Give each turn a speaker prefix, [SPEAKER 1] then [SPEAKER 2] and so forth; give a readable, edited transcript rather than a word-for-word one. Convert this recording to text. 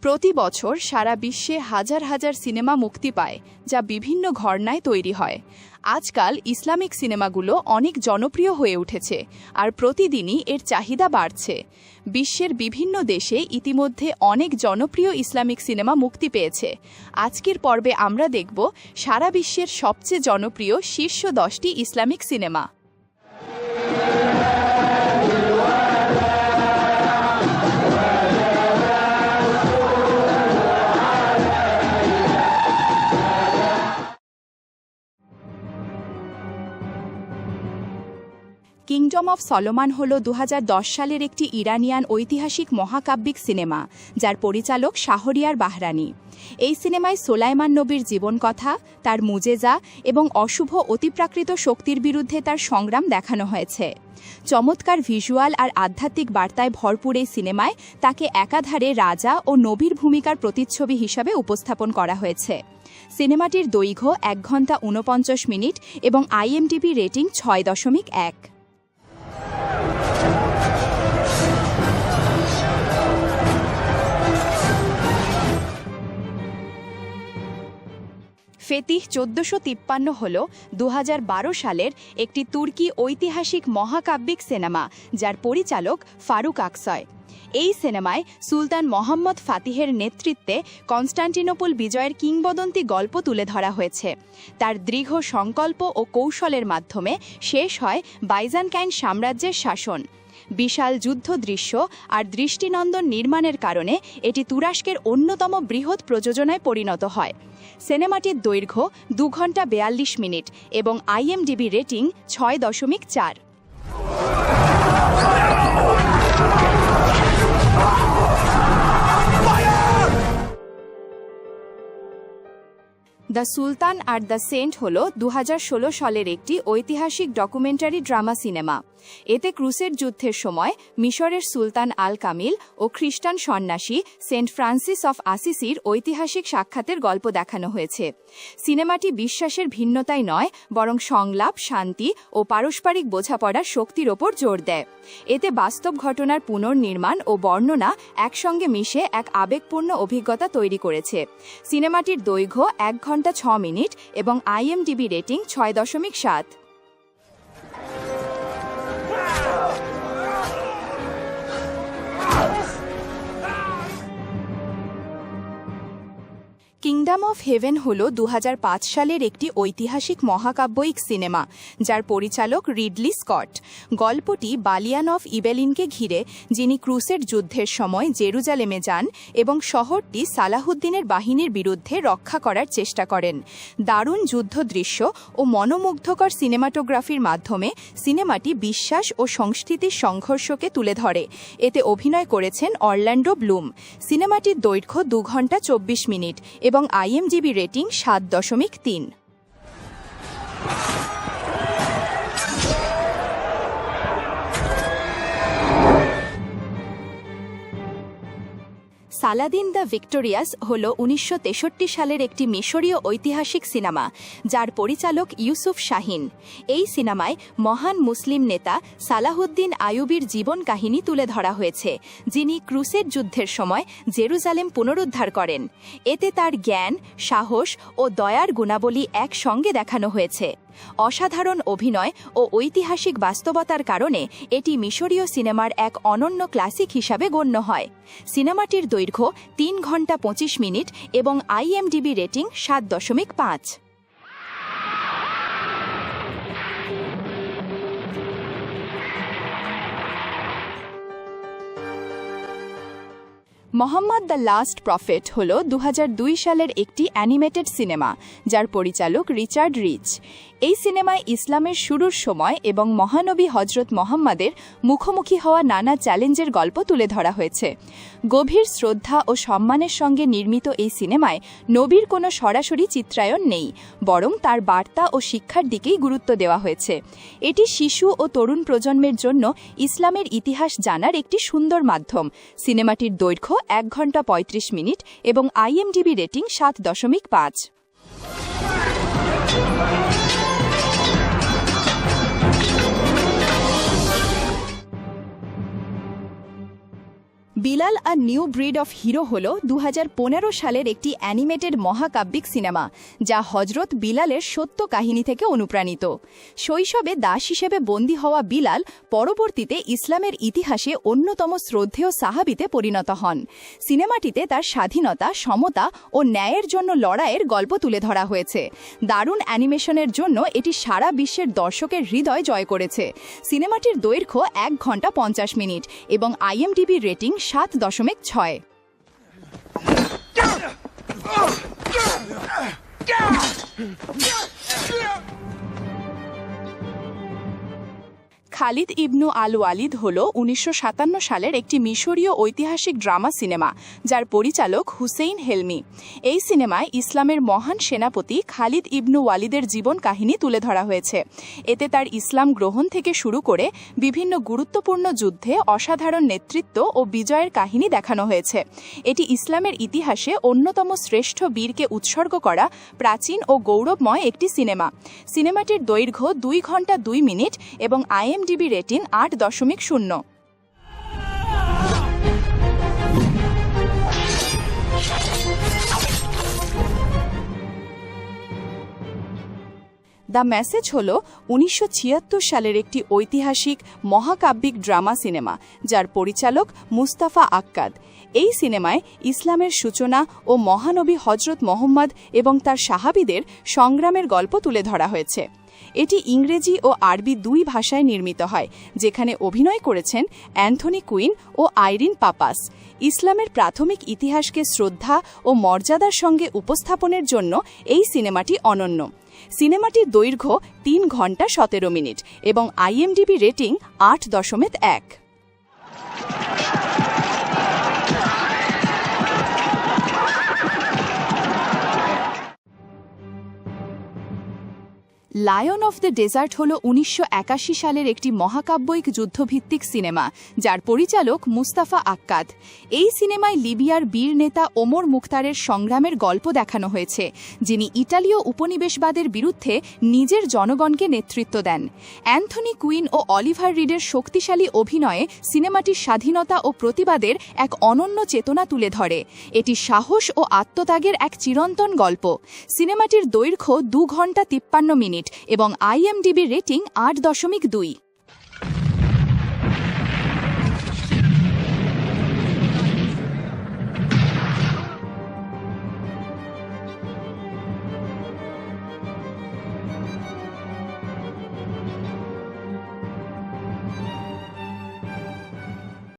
[SPEAKER 1] প্রতি বছর সারা বিশ্বে হাজার হাজার সিনেমা মুক্তি পায়, যা বিভিন্ন ঘরানায় তৈরি হয়। আজকাল ইসলামিক সিনেমাগুলো অনেক জনপ্রিয় হয়ে উঠেছে, আর প্রতিদিনই এর চাহিদা বাড়ছে। বিশ্বের বিভিন্ন দেশে ইতিমধ্যে অনেক জনপ্রিয় ইসলামিক সিনেমা মুক্তি পেয়েছে। আজকের পর্বে আমরা দেখব সারা বিশ্বের সবচেয়ে জনপ্রিয় শীর্ষ 10টি Islamic cinema. Kingdom of Solomon হল 2010 সালের একটি ইরানিয়ান ঐতিহাসিক মহাকাব্যিক সিনেমা, যার পরিচালক শাহরিয়ার বাহরানি। এই সিনেমায় সোলাইমান নবীর জীবনকথা, তার মুজেজা এবং অশুভ অতিপ্রাকৃত শক্তির বিরুদ্ধে তার সংগ্রাম দেখানো হয়েছে। চমৎকার ভিজুয়াল আর আধ্যাত্মিক বার্তায় ভরপুর এই সিনেমায় তাকে একাধারে রাজা ও নবীর ভূমিকার প্রতিচ্ছবি হিসাবে উপস্থাপন করা হয়েছে। সিনেমাটির দৈর্ঘ্য 1 ঘন্টা 49 মিনিট এবং IMDb রেটিং 6.1। ফেতিহ 1453 হল 2012 সালের একটি তুর্কি ঐতিহাসিক মহাকাব্যিক সিনেমা, যার পরিচালক ফারুক আকসয়। এই সিনেমায় সুলতান মোহাম্মদ ফাতিহের নেতৃত্বে কনস্টান্টিনোপল বিজয়ের কিংবদন্তি গল্প তুলে ধরা হয়েছে। তার দৃঢ় সংকল্প ও কৌশলের মাধ্যমে শেষ হয় বাইজান্টাইন সাম্রাজ্যের শাসন। বিশাল যুদ্ধ দৃশ্য আর দৃষ্টিনন্দন নির্মাণের কারণে এটি তুরস্কের অন্যতম বৃহৎ প্রযোজনায় পরিণত হয়। সিনেমাটির দৈর্ঘ্য 2 ঘন্টা 42 মিনিট এবং IMDb রেটিং 6.4। দ্য সুলতান আর দ্য সেন্ট হল 2016 সালের একটি ঐতিহাসিক ডকুমেন্টারি ড্রামা সিনেমা। এতে ক্রুসেড যুদ্ধের সময় মিশরের সুলতান আল কামিল ও খ্রিস্টান সন্ন্যাসী সেন্ট ফ্রান্সিস অফ আসিসির ঐতিহাসিক সাক্ষাতের গল্প দেখানো হয়েছে। সিনেমাটি বিশ্বাসের ভিন্নতায় নয়, বরং সংলাপ, শান্তি ও পারস্পরিক বোঝাপড়ার শক্তির ওপর জোর দেয়। এতে বাস্তব ঘটনার পুনর্নির্মাণ ও বর্ণনা একসঙ্গে মিশে এক আবেগপূর্ণ অভিজ্ঞতা তৈরি করেছে। সিনেমাটির দৈর্ঘ্য 1 ঘন্টা 6 মিনিট এবং IMDb rating 6.7। Kingdom of haven হল 2005 সালের একটি ঐতিহাসিক মহাকাব্যিক সিনেমা, যার পরিচালক রিডলি স্কট। গল্পটি বালিয়ান অফ ইবেলিনকে ঘিরে, যিনি ক্রুসেড যুদ্ধের সময় জেরুজালেমে যান এবং শহরটি সালাহুদ্দিনের বাহিনীর বিরুদ্ধে রক্ষা করার চেষ্টা করেন। দারুণ যুদ্ধ দৃশ্য ও মনোমুগ্ধকর সিনেমাটোগ্রাফির মাধ্যমে সিনেমাটি বিশ্বাস ও সংস্কৃতির সংঘর্ষকে তুলে ধরে। এতে অভিনয় করেছেন অরল্যান্ডো ব্লুম। সিনেমাটির দৈর্ঘ্য 2 ঘন্টা 24 মিনিট এবং IMDb রেটিং 7.3। সালাদিন দ্য ভিক্টোরিয়াস হল 1963 সালের একটি মিশরীয় ঐতিহাসিক সিনেমা, যার পরিচালক ইউসুফ শাহিন। এই সিনেমায় মহান মুসলিম নেতা সালাহুদ্দিন আইয়ুবীর জীবন কাহিনী তুলে ধরা হয়েছে, যিনি ক্রুসেড যুদ্ধের সময় জেরুজালেম পুনরুদ্ধার করেন। এতে তার জ্ঞান, সাহস ও দয়ার গুণাবলী একসঙ্গে দেখানো হয়েছে। অসাধারণ অভিনয় ও ঐতিহাসিক বাস্তবতার কারণে এটি মিশরীয় সিনেমার এক অনন্য ক্লাসিক হিসাবে গণ্য হয়। সিনেমাটির দৈর্ঘ্য 3 ঘন্টা 25 মিনিট এবং IMDb rating 7.5। Mohammad the last prophet হল 2002 সালের একটি অ্যানিমেটেড সিনেমা, যার পরিচালক রিচার্ড রিচ। এই সিনেমায় ইসলামের শুরুর সময় এবং মহানবী হজরত মোহাম্মদের মুখোমুখি হওয়া নানা চ্যালেঞ্জের গল্প তুলে ধরা হয়েছে। গভীর শ্রদ্ধা ও সম্মানের সঙ্গে নির্মিত এই সিনেমায় নবীর কোনো সরাসরি চিত্রায়ন নেই, বরং তার বার্তা ও শিক্ষার দিকেই গুরুত্ব দেওয়া হয়েছে। এটি শিশু ও তরুণ প্রজন্মের জন্য ইসলামের ইতিহাস জানার একটি সুন্দর মাধ্যম। সিনেমাটির দৈর্ঘ্য 1 ঘন্টা 35 মিনিট এবং IMDb rating 7.5। Bilal a new breed of hero হল 2015 সালের একটি অ্যানিমেটেড মহাকাব্যিক সিনেমা, যা হজরত বিলালের সত্য কাহিনী থেকে অনুপ্রাণিত। শৈশবে দাস হিসেবে বন্দী হওয়া বিলাল পরবর্তীতে ইসলামের ইতিহাসে অন্যতম শ্রদ্ধেয় সাহাবীতে পরিণত হন। সিনেমাটিতে তার স্বাধীনতা, সমতা ও ন্যায়ের জন্য লড়াইয়ের গল্প তুলে ধরা হয়েছে। দারুণ অ্যানিমেশনের জন্য এটি সারা বিশ্বের দর্শকের হৃদয় জয় করেছে। সিনেমাটির দৈর্ঘ্য 1 ঘন্টা 50 মিনিট এবং IMDb রেটিং 7.6। খালিদ ইবনু আল ওয়ালিদ হল 1957 সালের একটি মিশরীয় ঐতিহাসিক ড্রামা সিনেমা, যার পরিচালক হুসেইন হেলমি। এই সিনেমায় ইসলামের মহান সেনাপতি খালিদ ইবনু ওয়ালিদের জীবন কাহিনী তুলে ধরা হয়েছে। এতে তার ইসলাম গ্রহণ থেকে শুরু করে বিভিন্ন গুরুত্বপূর্ণ যুদ্ধে অসাধারণ নেতৃত্ব ও বিজয়ের কাহিনী দেখানো হয়েছে। এটি ইসলামের ইতিহাসে অন্যতম শ্রেষ্ঠ বীরকে উৎসর্গ করা প্রাচীন ও গৌরবময় একটি সিনেমা। সিনেমাটির দৈর্ঘ্য 2 ঘন্টা 2 মিনিট এবং IMDb রেটিং 8.0। দ্য মেসেজ হল 1976 সালের একটি ঐতিহাসিক মহাকাব্যিক ড্রামা সিনেমা, যার পরিচালক মুস্তাফা আক্কাদ। এই সিনেমায় ইসলামের সূচনা ও মহানবী হজরত মোহাম্মদ এবং তার সাহাবীদের সংগ্রামের গল্প তুলে ধরা হয়েছে। এটি ইংরেজি ও আরবি 2 ভাষায় নির্মিত হয়, যেখানে অভিনয় করেছেন অ্যান্থনি কুইন ও আইরিন পাপাস। ইসলামের প্রাথমিক ইতিহাসকে শ্রদ্ধা ও মর্যাদার সঙ্গে উপস্থাপনের জন্য এই সিনেমাটি অনন্য। সিনেমাটির দৈর্ঘ্য 3 ঘন্টা 17 মিনিট এবং IMDb rating 8.1। Lion of the desert হল 1981 সালের একটি মহাকাব্যিক যুদ্ধভিত্তিক সিনেমা, যার পরিচালক মুস্তাফা আক্কাদ। এই সিনেমায় লিবিয়ার বীর নেতা ওমর মুখতারের সংগ্রামের গল্প দেখানো হয়েছে, যিনি ইতালীয় উপনিবেশবাদের বিরুদ্ধে নিজের জনগণকে নেতৃত্ব দেন। অ্যান্থনি কুইন ও অলিভার রিডের শক্তিশালী অভিনয়ে সিনেমাটির স্বাধীনতা ও প্রতিবাদের এক অনন্য চেতনা তুলে ধরে। এটি সাহস ও আত্মত্যাগের এক চিরন্তন গল্প। সিনেমাটির দৈর্ঘ্য 2 ঘন্টা 53 মিনিট এবং IMDb রেটিং 8.2।